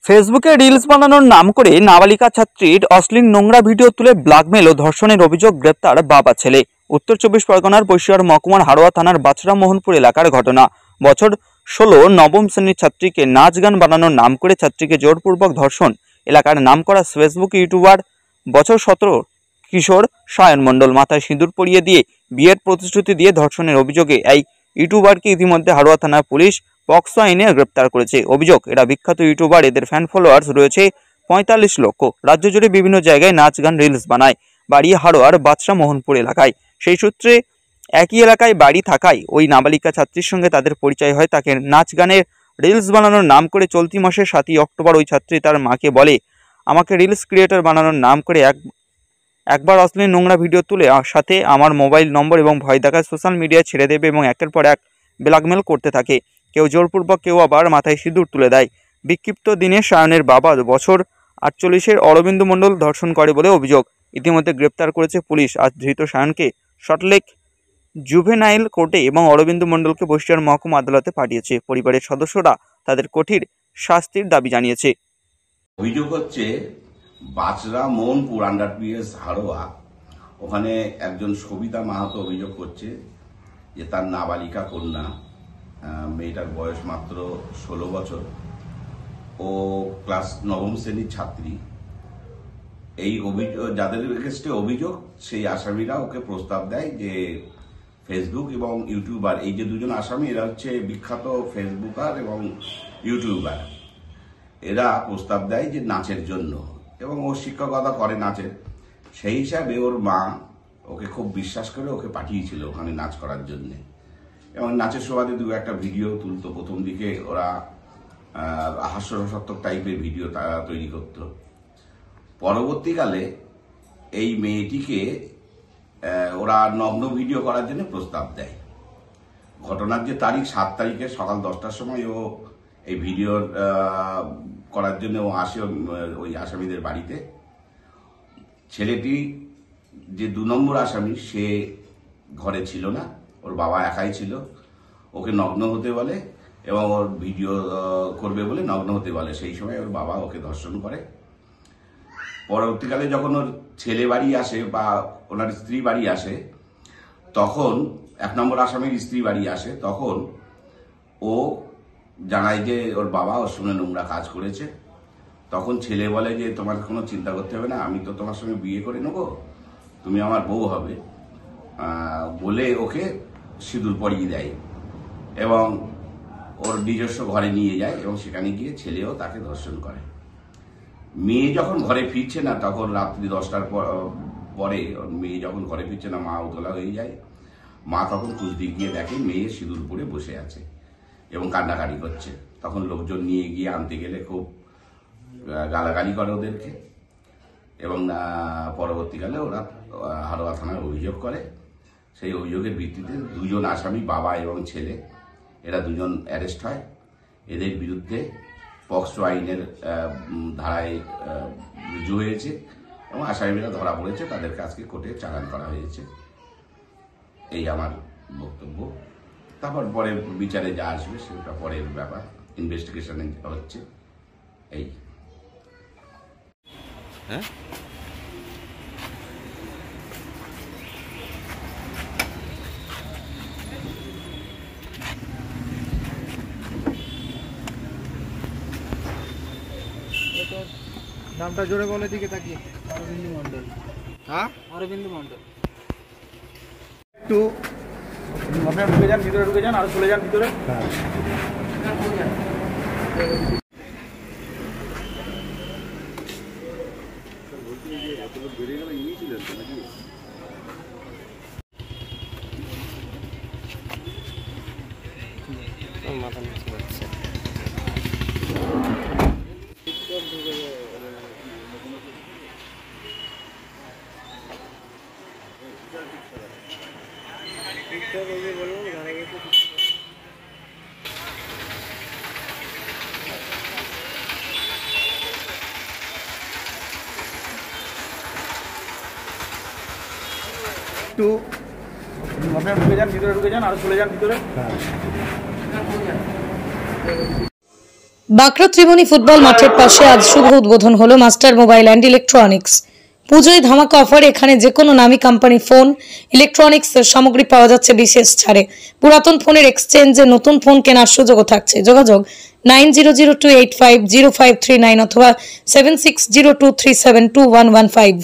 ফেসবুকে রিলস বানানোর নাম করে নাবালিকা ছাত্রীর অশ্লীল নোংরা ভিডিও তুলে ব্ল্যাকমেল ও ধর্ষণের অভিযোগ, গ্রেপ্তার বাবা ছেলে। উত্তর 24 পরগনার বৈশিয়ার মহকুমার হাড়োয়া থানার বাছড়া মোহনপুর এলাকার ঘটনা। বছর 16 নবম শ্রেণীর ছাত্রীকে নাচ গান বানানোর নাম করে ছাত্রীকে জোরপূর্বক ধর্ষণ। এলাকার নামকরা ফেসবুক ইউটিউবার বছর 17 কিশোর সায়ন মণ্ডল মাথায় সিঁদুর পরিয়ে দিয়ে বিয়ের প্রতিশ্রুতি দিয়ে ধর্ষণের অভিযোগে এই ইউটিউবারকে ইতিমধ্যে হাড়োয়া থানার পুলিশ পক্সো আইনে গ্রেপ্তার করেছে। অভিযোগ, এরা বিখ্যাত ইউটিউবার, এদের ফ্যান ফলোয়ার্স রয়েছে 45 লক্ষ। রাজ্য জুড়ে বিভিন্ন জায়গায় নাচ গান রিলস বানায়। বাড়ি হাড়োয়ার বাছড়া মোহনপুর এলাকায়। সেই সূত্রে একই এলাকায় বাড়ি থাকায় ওই নাবালিকা ছাত্রীর সঙ্গে তাদের পরিচয় হয়। তাকে নাচ গানের রিলস বানানোর নাম করে চলতি মাসের 7 অক্টোবর ওই ছাত্রী তার মাকে বলে, আমাকে রিলস ক্রিয়েটর বানানোর নাম করে একবার অশ্লীল নোংরা ভিডিও তুলে সাথে আমার মোবাইল নম্বর এবং ভয় দেখায় সোশ্যাল মিডিয়ায় ছেড়ে দেবে এবং একের পর এক ব্ল্যাকমেল করতে থাকে। কেউ জোরপূর্বক, কেউ আবার মাথায় সিঁদুর তুলে দেয়। বিক্ষিপ্ত দিনে সায়নের বাবা বছর 48 অরবিন্দ মণ্ডল ধর্ষণ করে বলে অভিযোগ। ইতিমধ্যে গ্রেপ্তার করেছে পুলিশ। আজ ধৃত সায়নকে সল্টলেক জুভেনাইল কোর্টে এবং অরবিন্দ মণ্ডলকে বৈশিয়ার মহকুমা আদালতে পাঠিয়েছে। পরিবারের সদস্যরা তাদের কঠিন শাস্তির দাবি জানিয়েছে। অভিযোগ হচ্ছে বাছড়া মোহনপুর আন্ডার পিএস হাড়োয়া, ওখানে একজন সবিতা মাহাতো অভিযোগ করছে যে তার নাবালিকা কন্যা, মেয়েটার বয়স মাত্র 16 বছর, ও ক্লাস 9ম শ্রেণীর ছাত্রী। এই অভিযোগ, যাদের এগেইনস্টে অভিযোগ, সেই আসামিরা ওকে প্রস্তাব দেয় যে ফেসবুক এবং ইউটিউবার, এই যে দুজন আসামি, এরা হচ্ছে বিখ্যাত ফেসবুকার এবং ইউটিউবার। এরা প্রস্তাব দেয় যে নাচের জন্য, এবং ও শিক্ষকতা করে নাচের। সেই হিসাবে ওর মা ওকে খুব বিশ্বাস করে ওকে পাঠিয়েছিল ওখানে নাচ করার জন্য, এবং নাচের সুবাদে দু একটা ভিডিও তুলতো। প্রথম দিকে ওরা হাস্যরসাত্মক টাইপের ভিডিও তারা তৈরি করত। পরবর্তীকালে এই মেয়েটিকে ওরা নগ্ন ভিডিও করার জন্য প্রস্তাব দেয়। ঘটনার যে তারিখ, 7 তারিখে সকাল 10টার সময় ও এই ভিডিও করার জন্য ও আসে ওই আসামিদের বাড়িতে। ছেলেটি যে 2 নম্বর আসামি, সে ঘরে ছিল না, ওর বাবা একাই ছিল। ওকে নগ্ন হতে বলে এবং ওর ভিডিও করবে বলে নগ্ন হতে বলে। সেই সময় ওর বাবা ওকে ধর্ষণ করে। পরবর্তীকালে যখন ওর ছেলে বাড়ি আসে বা ওনার স্ত্রী বাড়ি আসে, তখন 1 নম্বর আসামির স্ত্রী বাড়ি আসে, তখন ও জানায় যে ওর বাবা ওর সঙ্গে নোংরা কাজ করেছে। তখন ছেলে বলে যে তোমার কোনো চিন্তা করতে হবে না, আমি তো তোমার সঙ্গে বিয়ে করে নেবো, তুমি আমার বউ হবে, বলে ওকে সিঁদুর পরিয়ে দেয় এবং ওর নিজস্ব ঘরে নিয়ে যায়, এবং সেখানে গিয়ে ছেলেও তাকে ধর্ষণ করে। মেয়ে যখন ঘরে ফিরছে না, তখন রাত্রি 10টার পরে মেয়ে যখন ঘরে ফিরছে না, মা উতলা হয়ে যায়। মা তখন কুচদিক গিয়ে দেখে মেয়ে সিঁদুর পরে বসে আছে এবং কান্নাকাটি করছে। তখন লোকজন নিয়ে গিয়ে আনতে গেলে খুব গালাগালি করে ওদেরকে, এবং পরবর্তীকালে ওরা হাড়োয়া থানায় অভিযোগ করে। সেই অভিযোগের ভিত্তিতে 2 জন আসামি, বাবা এবং ছেলে, এরা 2 জন অ্যারেস্ট হয়। এদের বিরুদ্ধে পক্সো আইনের ধারায় রুজু হয়েছে এবং আসামিরা ধরা পড়েছে। তাদেরকে আজকে কোর্টে চালান করা হয়েছে। এই আমার বক্তব্য। তারপর পরে বিচারে যা আসবে সেটা পরের ব্যাপার, ইনভেস্টিগেশন হচ্ছে। এই হ্যাঁ নামটা জোরে বলে, দিকে তাকিয়ে। অরবিন্দ মণ্ডল। হ্যাঁ, অরবিন্দ মণ্ডল। একটু আপনারা ঢুকে যান, ভিতরে ঢুকে যান, আর চলে যান ভিতরে। বেরিয়ে গেলে ইনি ছিলেন তো নাকি? মাথা নিচে হচ্ছে। একটু আপনারা ঢুকে যান, ভিতরে ঢুকে যান, আর চলে যান ভিতরে। বাঁকড়া ত্রিমণি ফুটবল মাঠের পাশে আজ শুভ উদ্বোধন হলো মাস্টার মোবাইল অ্যান্ড ইলেকট্রনিক্স। পুজোয় ধামাকা অফার, এখানে যে কোনো নামী কোম্পানি ফোন, ইলেকট্রনিক্স সামগ্রী পাওয়া যাচ্ছে বিশেষ ছাড়ে। পুরাতন ফোনের এক্সচেঞ্জে নতুন ফোন কেনার সুযোগও থাকছে। যোগাযোগ 9002850539 অথবা 7602372115।